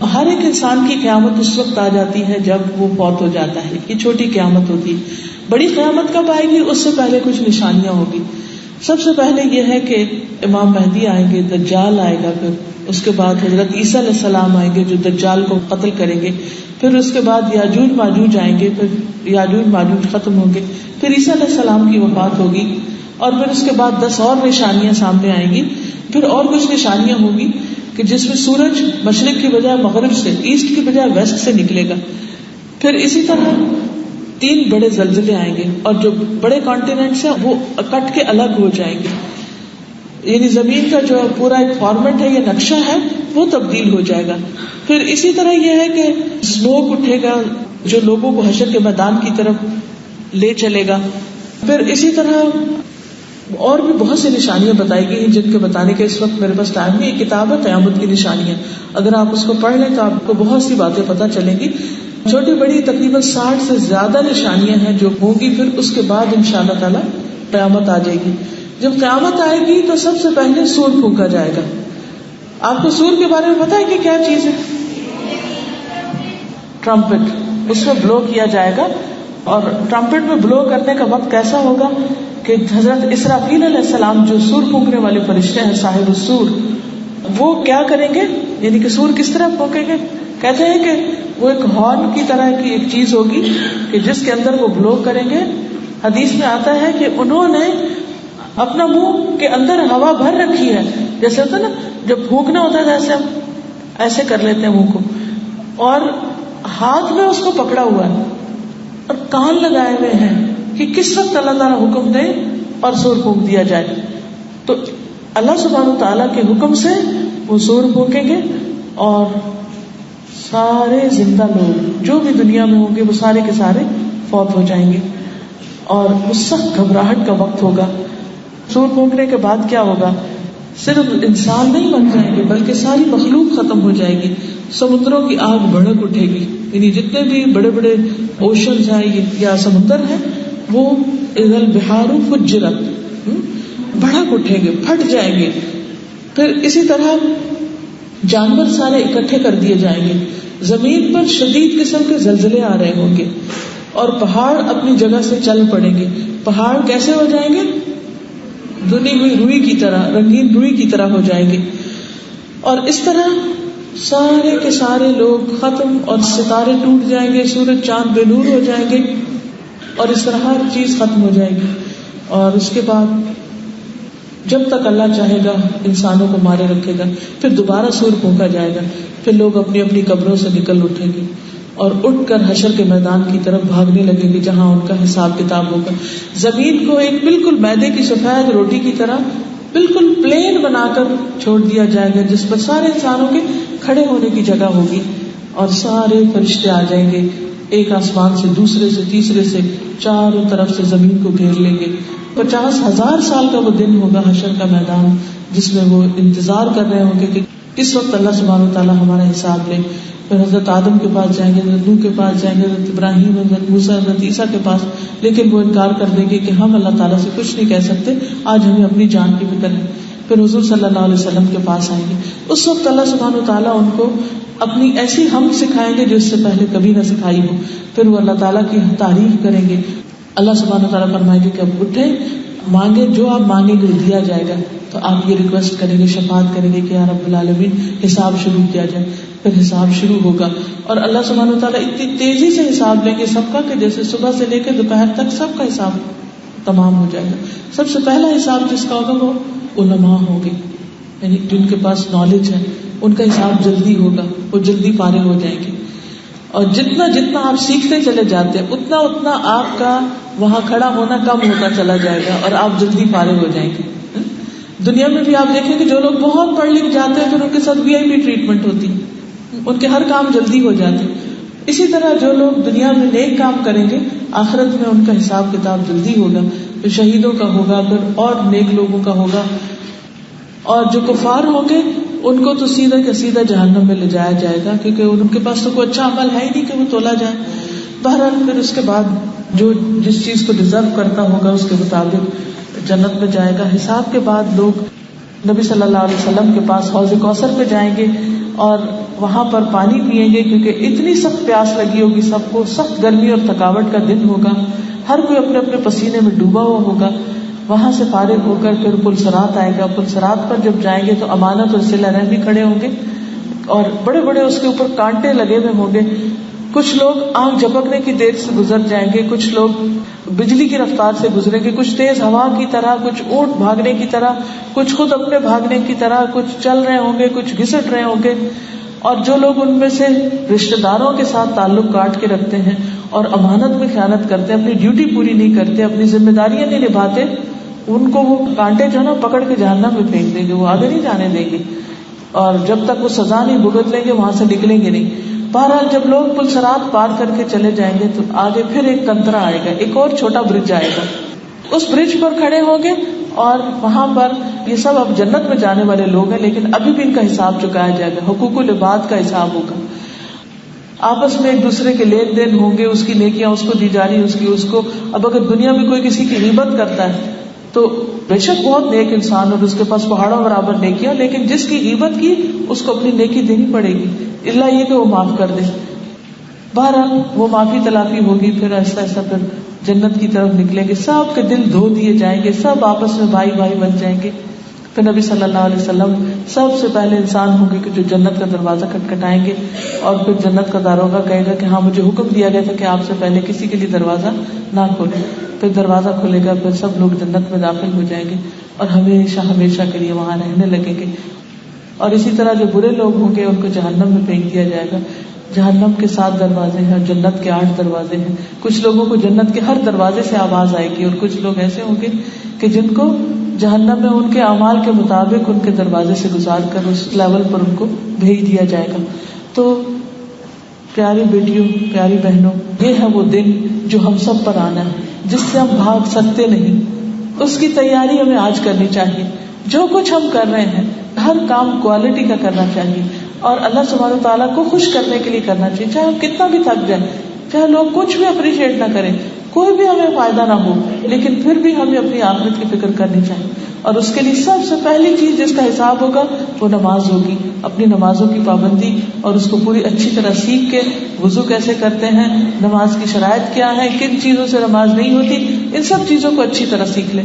ہر ایک انسان کی قیامت اس وقت آ جاتی ہے جب وہ فوت ہو جاتا ہے. یہ چھوٹی قیامت ہوتی ہے. بڑی قیامت کب آئے گی؟ اس سے پہلے کچھ نشانیاں ہوگی. سب سے پہلے یہ ہے کہ امام مہدی آئیں گے، دجال آئے گا، پھر اس کے بعد حضرت عیسیٰ علیہ السلام آئیں گے جو دجال کو قتل کریں گے، پھر اس کے بعد یاجوج ماجوج آئیں گے، پھر یاجوج ماجوج ختم ہوں گے، پھر عیسیٰ علیہ السلام کی وفات ہوگی، اور پھر اس کے بعد 10 اور نشانیاں سامنے آئیں گی. پھر اور کچھ نشانیاں ہوں گی کہ جس میں سورج مشرق کی بجائے مغرب سے، ایسٹ کی بجائے ویسٹ سے نکلے گا. پھر اسی طرح 3 بڑے زلزلے آئیں گے، اور جو بڑے کانٹیننٹس ہیں وہ کٹ کے الگ ہو جائیں گے. یعنی زمین کا جو پورا ایک فارمیٹ ہے، یہ نقشہ ہے، وہ تبدیل ہو جائے گا. پھر اسی طرح یہ ہے کہ اسموک اٹھے گا جو لوگوں کو حشر کے میدان کی طرف لے چلے گا. پھر اسی طرح اور بھی بہت سی نشانیاں بتائی گئی ہیں جن کے بتانے کے اس وقت میرے پاس ٹائم نہیں. ایک کتاب ہے قیامت کی نشانیاں، اگر آپ اس کو پڑھ لیں تو آپ کو بہت سی باتیں پتہ چلیں گی. چھوٹی بڑی تقریباً 60 سے زیادہ نشانیاں ہیں جو ہوں گی. پھر اس کے بعد انشاءاللہ تعالی قیامت آ جائے گی. جب قیامت آئے گی تو سب سے پہلے سور پھونکا جائے گا. آپ کو سور کے بارے میں پتا ہے کہ کیا چیز ہے؟ ٹرمپٹ. اس میں بلو کیا جائے گا، اور ٹرمپٹ میں بلو کرنے کا وقت کیسا ہوگا کہ حضرت اسرافیل علیہ السلام جو سور پھونکنے والے فرشتے ہیں، صاحب السور، وہ کیا کریں گے؟ یعنی کہ سور کس طرح پھونکیں گے؟ کہتے ہیں کہ وہ ایک ہارن کی طرح کی ایک چیز ہوگی کہ جس کے اندر وہ بلو کریں گے. حدیث میں آتا ہے کہ انہوں نے اپنا منہ کے اندر ہوا بھر رکھی ہے، جیسے ہوتا ہے نا جب پھونکنا ہوتا ہے جیسے ہم ایسے کر لیتے ہیں منہ کو، اور ہاتھ میں اس کو پکڑا ہوا ہے اور کان لگائے ہوئے ہیں کہ کس وقت اللہ تعالیٰ حکم دے اور سور پھونک دیا جائے. تو اللہ سبحانہ وتعالیٰ کے حکم سے وہ سور پھونکیں گے، اور سارے زندہ لوگ جو بھی دنیا میں ہوں گے وہ سارے کے سارے فوت ہو جائیں گے، اور وہ سخت گھبراہٹ کا وقت ہوگا. سور پھونکنے کے بعد کیا ہوگا؟ صرف انسان نہیں بن جائیں گے بلکہ ساری مخلوق ختم ہو جائے گی. سمندروں کی آگ بھڑک اٹھے گی، یعنی جتنے بھی بڑے بڑے اوشنز ہیں یا سمندر ہیں وہ اذا البحار فجرت، بھڑک اٹھیں گے، پھٹ جائیں گے. پھر اسی طرح جانور سارے اکٹھے کر دیے جائیں گے. زمین پر شدید قسم کے زلزلے آ رہے ہوں گے، اور پہاڑ اپنی جگہ سے چل پڑیں گے. پہاڑ کیسے ہو جائیں گے؟ دھلی ہوئی روئی کی طرح، رنگین روئی کی طرح ہو جائیں گے. اور اس طرح سارے کے سارے لوگ ختم، اور ستارے ٹوٹ جائیں گے، سورج چاند بے نور ہو جائیں گے، اور اس طرح ہر چیز ختم ہو جائے گی. اور اس کے بعد جب تک اللہ چاہے گا انسانوں کو مارے رکھے گا. پھر دوبارہ سور پھونکا جائے گا. پھر لوگ اپنی اپنی قبروں سے نکل اٹھیں گے اور اٹھ کر حشر کے میدان کی طرف بھاگنے لگیں گے جہاں ان کا حساب کتاب ہوگا. زمین کو ایک بالکل میدے کی سفید روٹی کی طرح بالکل پلین بنا کر چھوڑ دیا جائے گا، جس پر سارے انسانوں کے کھڑے ہونے کی جگہ ہوگی، اور سارے فرشتے آ جائیں گے ایک آسمان سے، دوسرے سے، تیسرے سے، چاروں طرف سے زمین کو گھیر لیں گے. 50,000 سال کا وہ دن ہوگا حشر کا میدان، جس میں وہ انتظار کر رہے ہوں گے کہ کس وقت اللہ سبحانہ وتعالیٰ ہمارا حساب لے. پھر حضرت آدم کے پاس جائیں گے، حضرت نوح کے پاس جائیں گے، حضرت ابراہیم، حضرت موسیٰ، حضرت عیسیٰ کے پاس، لیکن وہ انکار کر دیں گے کہ ہم اللہ تعالیٰ سے کچھ نہیں کہہ سکتے، آج ہمیں اپنی جان کی فکر ہے. پھر حضور صلی اللہ علیہ وسلم کے پاس آئیں گے. اس وقت اللہ سبحانہ وتعالیٰ ان کو اپنی ایسی حمد سکھائیں گے جو اس سے پہلے کبھی نہ سکھائی ہو. پھر وہ اللہ تعالیٰ کی تعریف کریں گے. اللہ سبحانہ وتعالیٰ فرمائیں گے کہ اب اٹھیں، مانگے، جو آپ مانگیں گے دیا جائے گا. تو آپ یہ ریکویسٹ کریں گے، شفاعت کریں گے کہ یا رب العالمین حساب شروع کیا جائے. پھر حساب شروع ہوگا، اور اللہ سبحانہ وتعالیٰ اتنی تیزی سے حساب لیں گے سب کا کہ جیسے صبح سے لے کے دوپہر تک سب کا حساب تمام ہو جائے گا. سب سے پہلا حساب جس کا ہوگا وہ علماء ہوں گے، یعنی جن کے پاس نالج ہے، ان کا حساب جلدی ہوگا، وہ جلدی فارغ ہو جائیں گے. اور جتنا جتنا آپ سیکھتے چلے جاتے ہیں اتنا اتنا آپ کا وہاں کھڑا ہونا کم ہوتا چلا جائے گا اور آپ جلدی فارغ ہو جائیں گے. دنیا میں بھی آپ دیکھیں کہ جو لوگ بہت پڑھ لکھ جاتے ہیں پھر ان کے ساتھ VIP ٹریٹمنٹ ہوتی، ان کے ہر کام جلدی ہو جاتے. اسی طرح جو لوگ دنیا میں نیک کام کریں گے آخرت میں ان کا حساب کتاب جلدی ہوگا. پھر شہیدوں کا ہوگا، پھر اور نیک لوگوں کا ہوگا. اور جو کفار ہوں گے ان کو تو سیدھا کا سیدھا جہنم میں لے جایا جائے گا، کیونکہ ان کے پاس تو کوئی اچھا عمل ہے ہی نہیں کہ وہ تولا جائے. بہرحال پھر اس کے بعد جو جس چیز کو ڈیزرو کرتا ہوگا اس کے مطابق جنت میں جائے گا. حساب کے بعد لوگ نبی صلی اللہ علیہ وسلم کے پاس حوض کوثر پہ جائیں گے اور وہاں پر پانی پیئیں گے کیونکہ اتنی سخت پیاس لگی ہوگی سب کو, سخت گرمی اور تھکاوٹ کا دن ہوگا, ہر کوئی اپنے اپنے پسینے میں ڈوبا ہوا ہوگا. وہاں سے فارغ ہو کر پھر پل صراط آئے گا. پل صراط پر جب جائیں گے تو امانت اور صلہ رحمی کھڑے ہوں گے اور بڑے بڑے اس کے اوپر کانٹے لگے ہوئے ہوں گے. کچھ لوگ آنکھ جھپکنے کی دیر سے گزر جائیں گے, کچھ لوگ بجلی کی رفتار سے گزریں گے, کچھ تیز ہوا کی طرح, کچھ اونٹ بھاگنے کی طرح, کچھ خود اپنے بھاگنے کی طرح, کچھ چل رہے ہوں گے, کچھ گھسٹ رہے ہوں گے. اور جو لوگ ان میں سے رشتہ داروں کے ساتھ تعلق کاٹ کے رکھتے ہیں اور امانت میں خیانت کرتے ہیں, اپنی ڈیوٹی پوری نہیں کرتے, اپنی ذمہ داریاں نہیں نبھاتے, ان کو وہ کانٹے جو ہے نا پکڑ کے جہنم میں پھینک دیں گے, وہ آگے نہیں جانے دیں گے, اور جب تک وہ سزا نہیں بھگت لیں گے وہاں سے نکلیں گے نہیں. بہرحال جب لوگ پل صراط پار کر کے چلے جائیں گے تو آگے پھر ایک کنترا آئے گا, ایک اور چھوٹا برج آئے گا. اس برج پر کھڑے ہوں گے اور وہاں پر یہ سب اب جنت میں جانے والے لوگ ہیں, لیکن ابھی بھی ان کا حساب چکایا جائے گا, حقوق العباد کا حساب ہوگا. آپس میں ایک دوسرے کے لین دین ہوں گے, اس کی نیکیاں اس کو دی جا رہی, اس کی اس کو. اب اگر دنیا میں کوئی کسی کی غیبت کرتا ہے تو بے شک بہت نیک انسان اور اس کے پاس پہاڑوں برابر نیکیاں, لیکن جس کی غیبت کی اس کو اپنی نیکی دینی پڑے گی, اللہ یہ کہ وہ معاف کر دے. بہرحال وہ معافی تلافی ہوگی, پھر ایسا ایسا پھر جنت کی طرف نکلیں گے, سب کے دل دھو دیے جائیں گے, سب آپس میں بھائی بھائی بن جائیں گے. پھر نبی صلی اللہ علیہ وسلم سب سے پہلے انسان ہوں گے کہ جو جنت کا دروازہ کھٹکھٹائیں گے, اور پھر جنت کا داروغہ کہے گا کہ ہاں مجھے حکم دیا گیا تھا کہ آپ سے پہلے کسی کے لیے دروازہ نہ کھولے. پھر دروازہ کھلے گا, پھر سب لوگ جنت میں داخل ہو جائیں گے اور ہمیشہ ہمیشہ کے لیے وہاں رہنے لگیں گے. اور اسی طرح جو برے لوگ ہوں گے ان کو جہنم میں پھینک دیا جائے گا. جہنم کے 7 دروازے ہیں, جنت کے 8 دروازے ہیں. کچھ لوگوں کو جنت کے ہر دروازے سے آواز آئے گی, اور کچھ لوگ ایسے ہوں گے کہ جن کو جہنم میں ان کے اعمال کے مطابق ان کے دروازے سے گزار کر اس لیول پر ان کو بھیج دیا جائے گا. تو پیاری بیٹیوں, پیاری بہنوں, یہ ہے وہ دن جو ہم سب پر آنا ہے, جس سے ہم بھاگ سکتے نہیں. اس کی تیاری ہمیں آج کرنی چاہیے. جو کچھ ہم کر رہے ہیں ہر کام کوالٹی کا کرنا چاہیے, اور اللہ سبحانہ و تعالیٰ کو خوش کرنے کے لیے کرنا چاہیے. چاہے ہم کتنا بھی تھک جائیں, چاہے لوگ کچھ بھی اپریشیٹ نہ کریں, کوئی بھی ہمیں فائدہ نہ ہو, لیکن پھر بھی ہمیں اپنی آخرت کی فکر کرنی چاہیے. اور اس کے لیے سب سے پہلی چیز جس کا حساب ہوگا وہ نماز ہوگی. اپنی نمازوں کی پابندی, اور اس کو پوری اچھی طرح سیکھ کے وضو کیسے کرتے ہیں, نماز کی شرائط کیا ہے, کن چیزوں سے نماز نہیں ہوتی, ان سب چیزوں کو اچھی طرح سیکھ لیں.